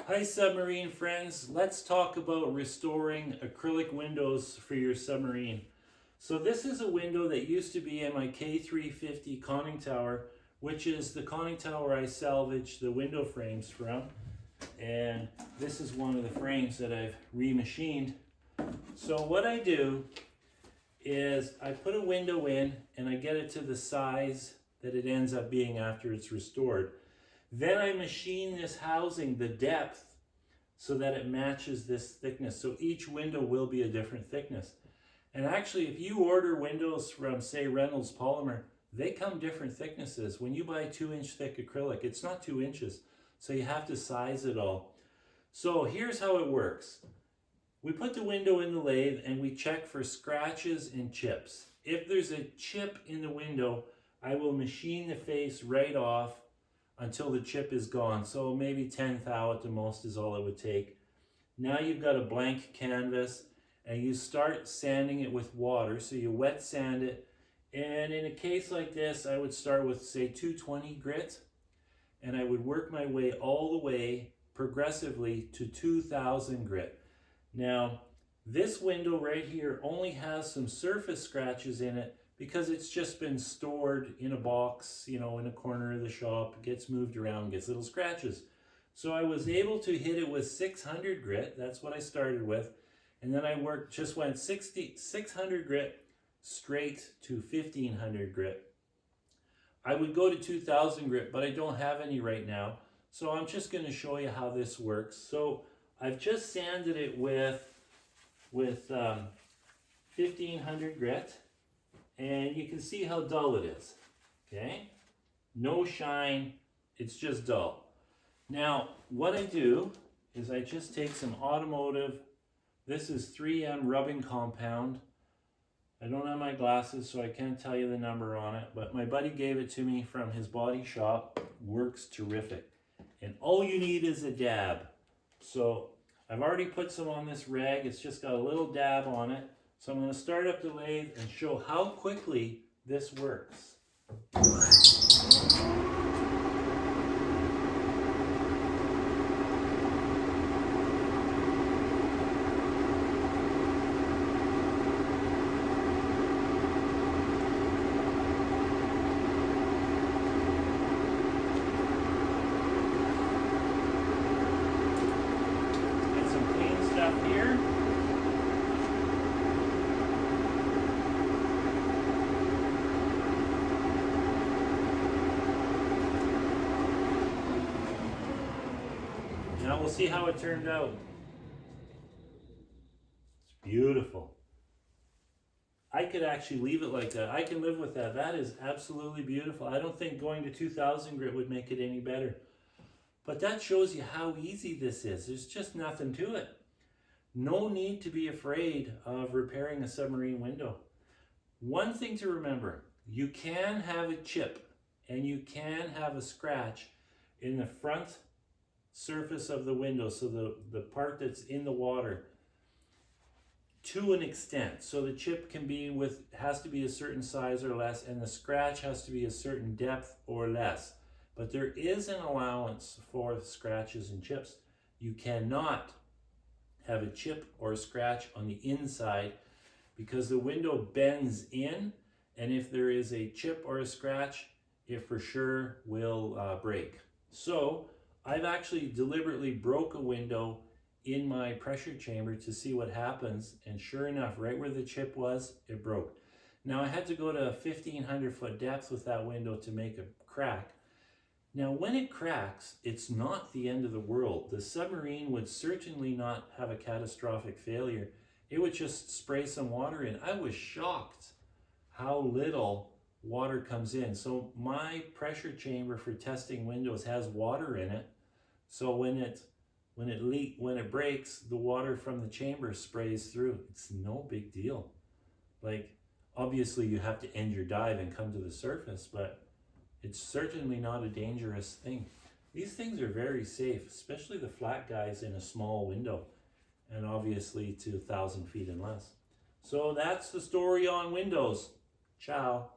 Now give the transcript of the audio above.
Hi submarine friends, let's talk about restoring acrylic windows for your submarine. So this is a window that used to be in my K350 conning tower, which is the conning tower I salvaged the window frames from. And this is one of the frames that I've remachined. So what I do is I put a window in and I get it to the size that it ends up being after it's restored. Then I machine this housing, the depth, so that it matches this thickness. So each window will be a different thickness. And actually, if you order windows from, say, Reynolds Polymer, they come different thicknesses. When you buy 2-inch thick acrylic, it's not 2 inches. So you have to size it all. So here's how it works. We put the window in the lathe and we check for scratches and chips. If there's a chip in the window, I will machine the face right off until the chip is gone. So maybe 10th thou at the most is all it would take. Now you've got a blank canvas and you start sanding it with water. So you wet sand it. And in a case like this, I would start with, say, 220 grit. And I would work my way all the way progressively to 2000 grit. Now, this window right here only has some surface scratches in it because it's just been stored in a box, in a corner of the shop, gets moved around, gets little scratches. So I was able to hit it with 600 grit, that's what I started with, and then I went 600 grit straight to 1500 grit. I would go to 2000 grit, but I don't have any right now, so I'm just going to show you how this works. So I've just sanded it with 1500 grit. And you can see how dull it is, okay? No shine, it's just dull. Now, what I do is I just take some automotive, this is 3M rubbing compound. I don't have my glasses, so I can't tell you the number on it, but my buddy gave it to me from his body shop. Works terrific. And all you need is a dab. So I've already put some on this rag, it's just got a little dab on it. So I'm going to start up the lathe and show how quickly this works. Get some clean stuff here. Now we'll see how it turned out. It's beautiful. I could actually leave it like that. I can live with that. That is absolutely beautiful. I don't think going to 2000 grit would make it any better. But that shows you how easy this is. There's just nothing to it. No need to be afraid of repairing a submarine window. One thing to remember, you can have a chip and you can have a scratch in the front surface of the window, so the part that's in the water, to an extent. So the chip has to be a certain size or less, and the scratch has to be a certain depth or less. But there is an allowance for scratches and chips. You cannot have a chip or a scratch on the inside because the window bends in, and if there is a chip or a scratch, it for sure will break. So I've actually deliberately broke a window in my pressure chamber to see what happens, and sure enough, right where the chip was, it broke. Now I had to go to a 1500 foot depth with that window to make a crack. Now when it cracks, it's not the end of the world. The submarine would certainly not have a catastrophic failure. It would just spray some water in. I was shocked how little water comes in. So my pressure chamber for testing windows has water in it. So when it breaks, the water from the chamber sprays through. It's no big deal. Like, obviously you have to end your dive and come to the surface, but it's certainly not a dangerous thing. These things are very safe, especially the flat guys in a small window, and obviously to 1,000 feet and less. So that's the story on windows. Ciao.